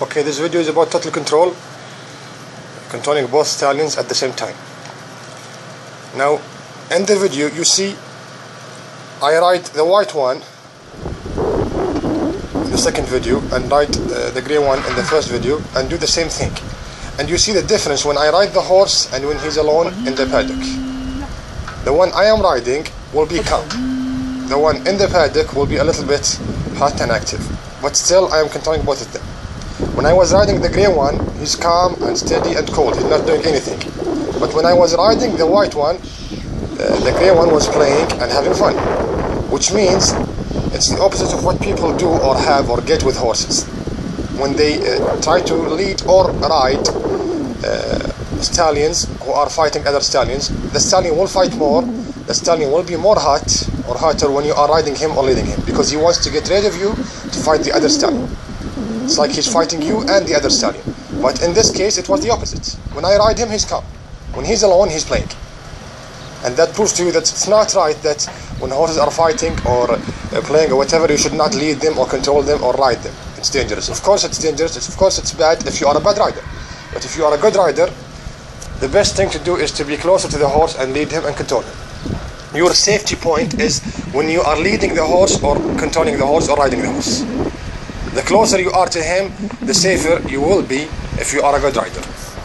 Okay, this video is about total control, controlling both stallions at the same time. Now, in the video, you see I ride the white one in the second video and ride the grey one in the first video and do the same thing. And you see the difference when I ride the horse and when he's alone in the paddock. The one I am riding will be calm. The one in the paddock will be a little bit hot and active. But still, I am controlling both of them. When I was riding the grey one, he's calm and steady and cold. He's not doing anything. But when I was riding the white one, the grey one was playing and having fun. Which means it's the opposite of what people do or have or get with horses. When they try to lead or ride stallions who are fighting other stallions, the stallion will fight more. The stallion will be more hot or hotter when you are riding him or leading him, because he wants to get rid of you to fight the other stallion. It's like he's fighting you and the other stallion. But in this case, it was the opposite. When I ride him, he's calm. When he's alone, he's playing. And that proves to you that it's not right that when horses are fighting or playing or whatever, you should not lead them or control them or ride them. It's dangerous. Of course it's dangerous. Of course it's bad if you are a bad rider. But if you are a good rider, the best thing to do is to be closer to the horse and lead him and control him. Your safety point is when you are leading the horse or controlling the horse or riding the horse. The closer you are to him, the safer you will be if you are a good rider.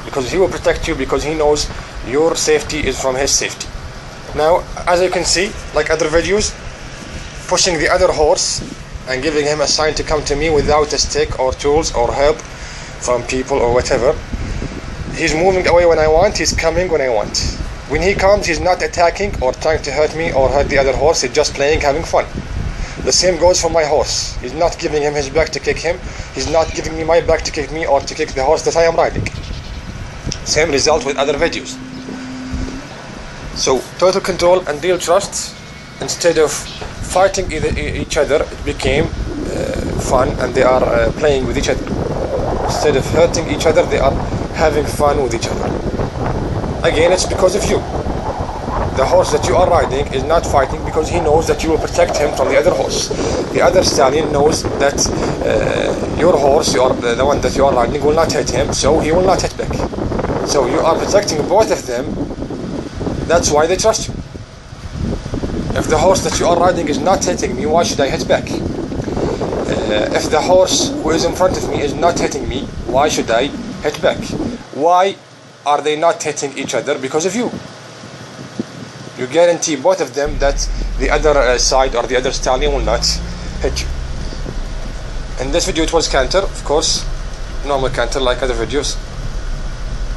Because he will protect you, because he knows your safety is from his safety. Now, as you can see, like other videos, pushing the other horse and giving him a sign to come to me without a stick or tools or help from people or whatever. He's moving away when I want, he's coming when I want. When he comes, he's not attacking or trying to hurt me or hurt the other horse, he's just playing, having fun. The same goes for my horse. He's not giving him his back to kick him, he's not giving me my back to kick me or to kick the horse that I am riding. Same result with other videos. So, total control and real trust. Instead of fighting each other, it became fun and they are playing with each other. Instead of hurting each other, they are having fun with each other. Again, it's because of you. The horse that you are riding is not fighting because he knows that you will protect him from the other horse. The other stallion knows that your horse, the one that you are riding, will not hit him, so he will not hit back. So you are protecting both of them. That's why they trust you. If the horse that you are riding is not hitting me, why should I hit back? If the horse who is in front of me is not hitting me, why should I hit back? Why are they not hitting each other? Because of you. You guarantee both of them that the other side or the other stallion will not hit you. In this video it was canter, of course, normal canter like other videos.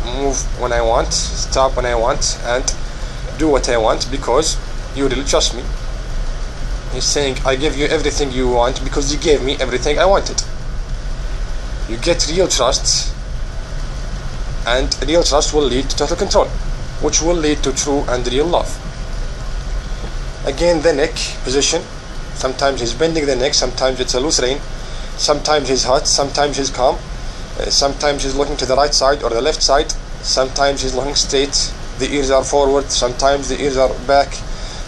Move when I want, stop when I want, and do what I want because you really trust me. He's saying, I give you everything you want because you gave me everything I wanted. You get real trust, and real trust will lead to total control, which will lead to true and real love. Again, the neck position. Sometimes he's bending the neck, sometimes it's a loose rein, sometimes he's hot, sometimes he's calm, sometimes he's looking to the right side or the left side, sometimes he's looking straight, the ears are forward, sometimes the ears are back,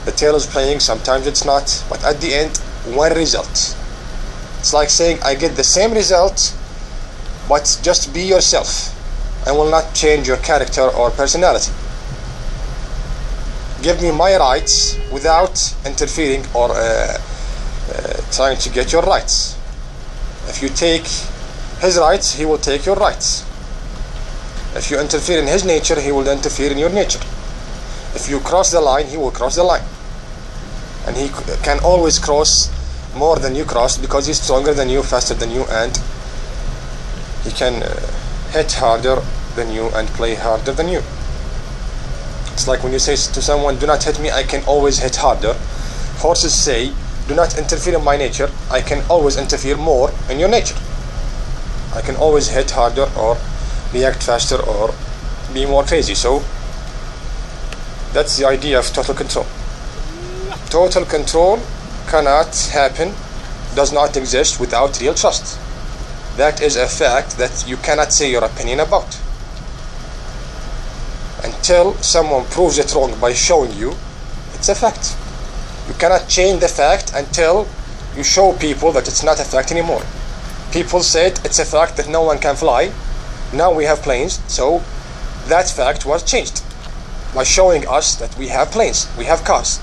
the tail is playing, sometimes it's not, but at the end, one result. It's like saying, I get the same result, but just be yourself. I will not change your character or personality. Give me my rights without interfering or trying to get your rights. If you take his rights, he will take your rights. If you interfere in his nature, he will interfere in your nature. If you cross the line, he will cross the line. And he can always cross more than you crossed because he's stronger than you, faster than you, and he can hit harder than you and play harder than you. It's like when you say to someone, do not hit me, I can always hit harder. Horses say, do not interfere in my nature, I can always interfere more in your nature. I can always hit harder or react faster or be more crazy. So that's the idea of total control. Total control cannot happen, does not exist without real trust. That is a fact that you cannot say your opinion about. Until someone proves it wrong by showing you, it's a fact. You cannot change the fact until you show people that it's not a fact anymore. People said it's a fact that no one can fly. Now we have planes, so that fact was changed by showing us that we have planes, we have cars.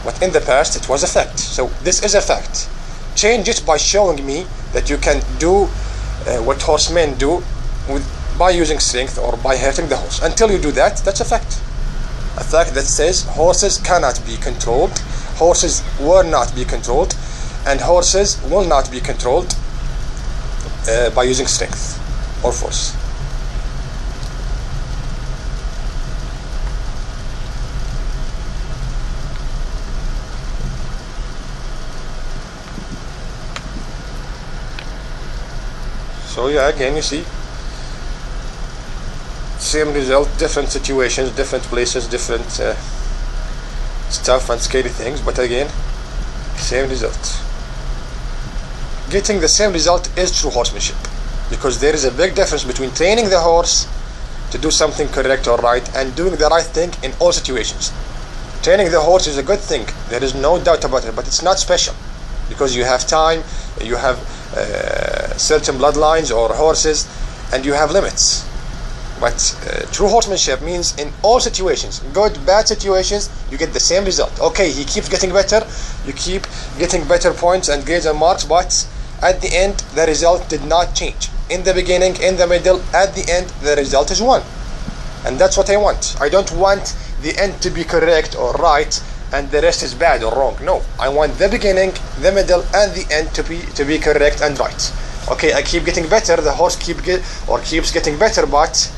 But in the past it was a fact. So this is a fact. Change it by showing me that you can do what horsemen do by using strength or by hurting the horse. Until you do that, that's a fact. A fact that says horses cannot be controlled, horses will not be controlled, and horses will not be controlled by using strength or force. So yeah, again you see, same result, different situations, different places, different stuff and scary things, but again, same result. Getting the same result is true horsemanship, because there is a big difference between training the horse to do something correct or right and doing the right thing in all situations. Training the horse is a good thing, there is no doubt about it, but it's not special, because you have time, you have certain bloodlines or horses, and you have limits. But true horsemanship means in all situations, good, bad situations, you get the same result. Okay, he keeps getting better, you keep getting better points and grades and marks, but at the end the result did not change. In the beginning, in the middle, at the end the result is 1. And that's what I want. I don't want the end to be correct or right and the rest is bad or wrong. No, I want the beginning, the middle, and the end to be correct and right. Okay, I keep getting better, the horse keeps getting better, but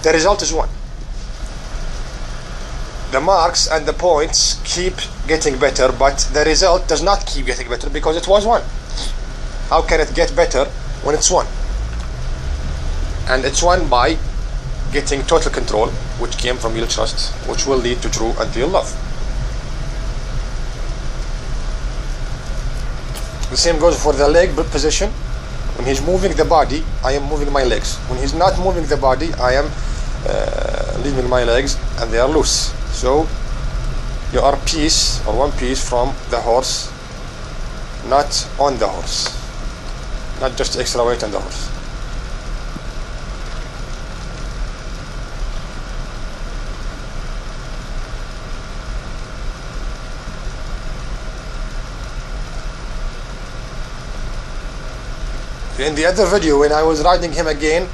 the result is 1. The marks and the points keep getting better, but the result does not keep getting better because it was 1. How can it get better when it's 1? And it's 1 by getting total control, which came from real trust, which will lead to true and real love. The same goes for the leg position. When he's moving the body, I am moving my legs. When he's not moving the body, I am leaving my legs and they are loose. So you are piece or one piece from the horse, not on the horse, not just extra weight on the horse. In the other video, when I was riding him again,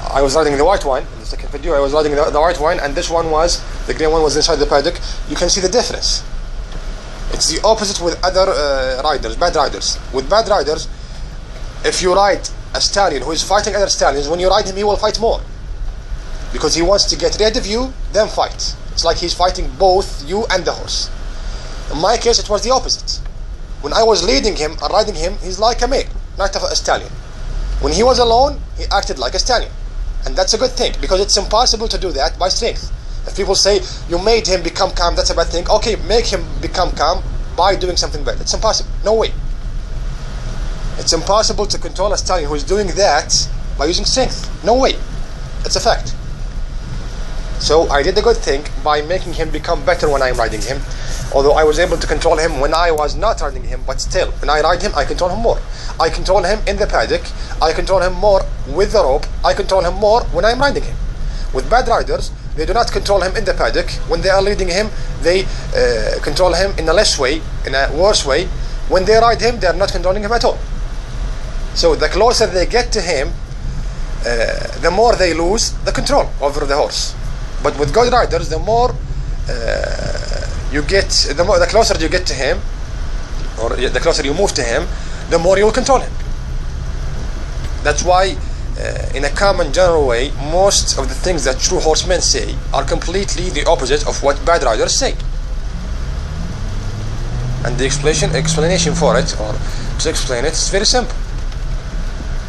I was riding the white one. In the second video, I was riding the white one, and this one was, the grey one was inside the paddock. You can see the difference. It's the opposite with other riders, bad riders. With bad riders, if you ride a stallion who is fighting other stallions, when you ride him, he will fight more. Because he wants to get rid of you, then fight. It's like he's fighting both you and the horse. In my case, it was the opposite. When I was leading him and riding him, he's like a male, not a stallion. When he was alone, he acted like a stallion. And that's a good thing, because it's impossible to do that by strength. If people say, you made him become calm, that's a bad thing. Okay, make him become calm by doing something bad. It's impossible. No way. It's impossible to control a stallion who is doing that by using strength. No way. It's a fact. So I did a good thing by making him become better when I'm riding him. Although I was able to control him when I was not riding him, but still, when I ride him, I control him more. I control him in the paddock, I control him more with the rope, I control him more when I'm riding him. With bad riders, they do not control him in the paddock. When they are leading him, they control him in a less way, in a worse way. When they ride him, they are not controlling him at all. So the closer they get to him, the more they lose the control over the horse. But with good riders, the more the closer you get to him, or the closer you move to him, the more you will control him. That's why, in a common general way, most of the things that true horsemen say are completely the opposite of what bad riders say. And the explanation for it, or to explain it, is very simple.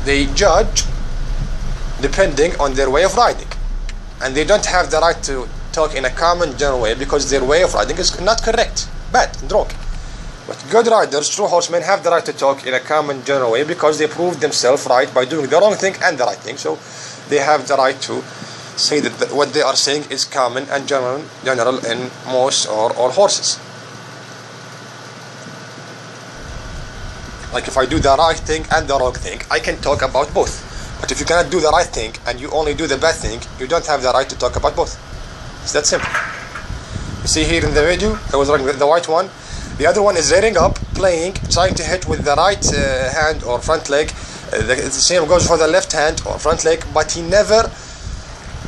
They judge depending on their way of riding, and they don't have the right to talk in a common general way because their way of riding is not correct, bad and wrong. But good riders, true horsemen, have the right to talk in a common general way because they proved themselves right by doing the wrong thing and the right thing. So they have the right to say that what they are saying is common and general in most or all horses. Like if I do the right thing and the wrong thing, I can talk about both. But if you cannot do the right thing and you only do the bad thing, you don't have the right to talk about both. It's that simple. You see here in the video, I was running with the white one. The other one is rearing up, playing, trying to hit with the right hand or front leg. The same goes for the left hand or front leg, but he never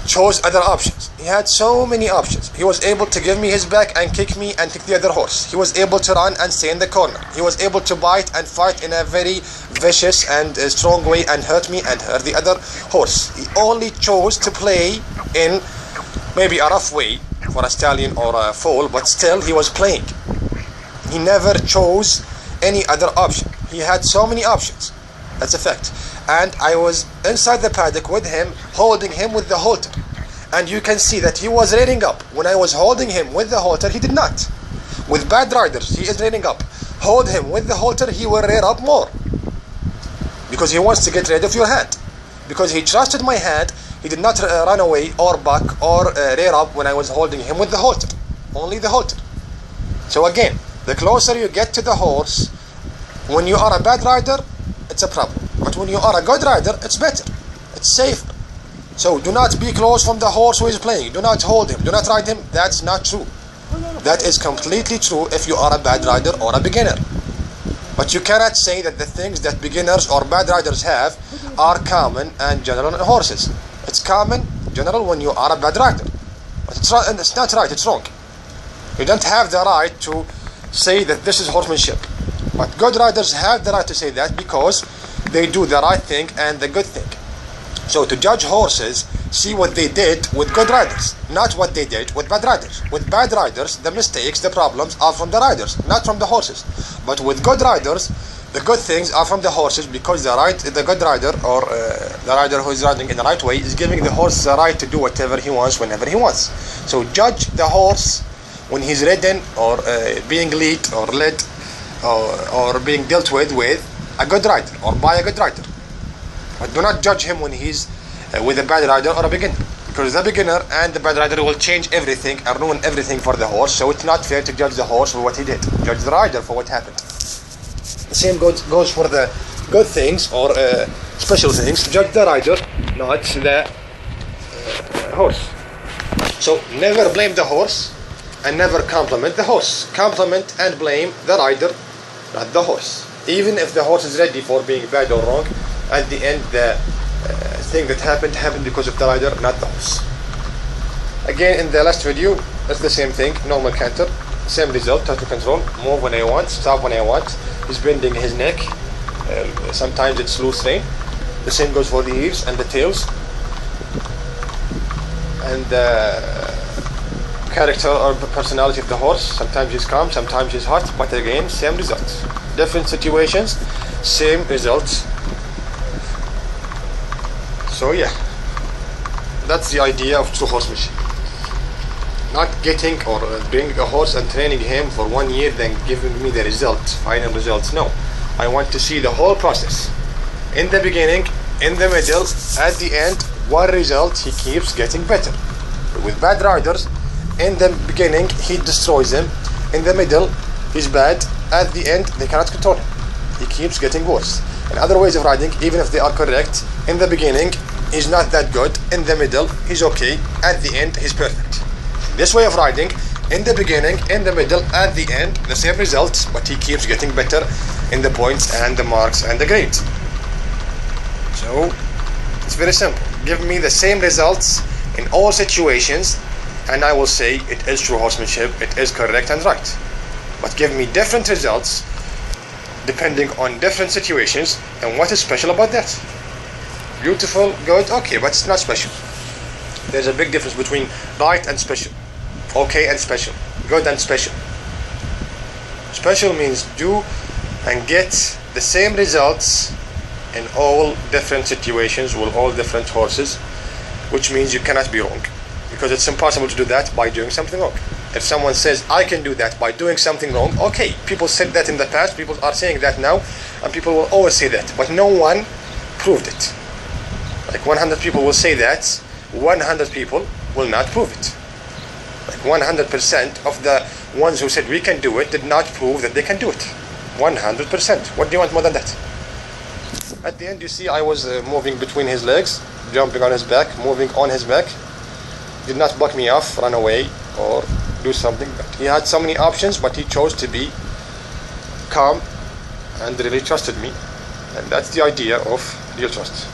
chose other options. He had so many options. He was able to give me his back and kick me and kick the other horse. He was able to run and stay in the corner. He was able to bite and fight in a very vicious and strong way and hurt me and hurt the other horse. He only chose to play in maybe a rough way for a stallion or a foal, but still he was playing. He never chose any other option. He had so many options. That's a fact. And I was inside the paddock with him, holding him with the halter. And you can see that he was rearing up. When I was holding him with the halter, he did not. With bad riders, he is rearing up. Hold him with the halter, he will rear up more. Because he wants to get rid of your hand. Because he trusted my hand, he did not run away or back or rear up when I was holding him with the halter. Only the halter. So again, the closer you get to the horse, when you are a bad rider, it's a problem. But when you are a good rider, it's better. It's safer. So do not be close from the horse who is playing. Do not hold him. Do not ride him. That's not true. That is completely true if you are a bad rider or a beginner. But you cannot say that the things that beginners or bad riders have are common and general in horses. It's common, general when you are a bad rider. But it's not right, it's wrong. You don't have the right to say that this is horsemanship. But good riders have the right to say that because they do the right thing and the good thing. So to judge horses, see what they did with good riders, not what they did with bad riders. With bad riders, the mistakes, the problems are from the riders, not from the horses. But with good riders, the good things are from the horses because the good rider or the rider who is riding in the right way is giving the horse the right to do whatever he wants whenever he wants. So judge the horse when he's ridden or being led or led or being dealt with a good rider or by a good rider. But do not judge him when he's with a bad rider or a beginner, because the beginner and the bad rider will change everything and ruin everything for the horse. So it's not fair to judge the horse for what he did. Judge the rider for what happened. The same goes for the good things or special things. Judge the rider, not the horse. So never blame the horse and never compliment the horse. Compliment and blame the rider, not the horse. Even if the horse is ready for being bad or wrong, at the end the thing that happened because of the rider, not the horse. Again, in the last video, it's the same thing. Normal canter, same result, total control, move when I want, stop when I want. He's bending his neck, sometimes it's loose rein. The same goes for the ears and the tails. And the character or personality of the horse, sometimes he's calm, sometimes he's hot, but again, same result. Different situations, same results. So yeah, that's the idea of true horsemanship. Not getting or bringing a horse and training him for 1 year, then giving me the results, final results. No, I want to see the whole process. In the beginning, in the middle, at the end, one result, he keeps getting better. With bad riders, in the beginning, he destroys them. In the middle, he's bad. At the end, they cannot control him. He keeps getting worse. In other ways of riding, even if they are correct, in the beginning, he's not that good. In the middle, he's okay. At the end, he's perfect. This way of riding, in the beginning, in the middle, at the end, the same results, but he keeps getting better in the points and the marks and the grades. So, it's very simple. Give me the same results in all situations, and I will say it is true horsemanship, it is correct and right. But give me different results depending on different situations, and what is special about that? Beautiful, good, okay, but it's not special. There's a big difference between right and special, okay and special, good and special. Special means do and get the same results in all different situations with all different horses, which means you cannot be wrong, because it's impossible to do that by doing something wrong. If someone says I can do that by doing something wrong, okay, people said that in the past, people are saying that now, and people will always say that, but no one proved it. Like 100 people will say that, 100 people will not prove it. Like 100% of the ones who said we can do it did not prove that they can do it. 100%. What do you want more than that? At the end, you see I was moving between his legs, jumping on his back, moving on his back. Did not buck me off, run away, or do something. But he had so many options, but he chose to be calm and really trusted me. And that's the idea of real trust.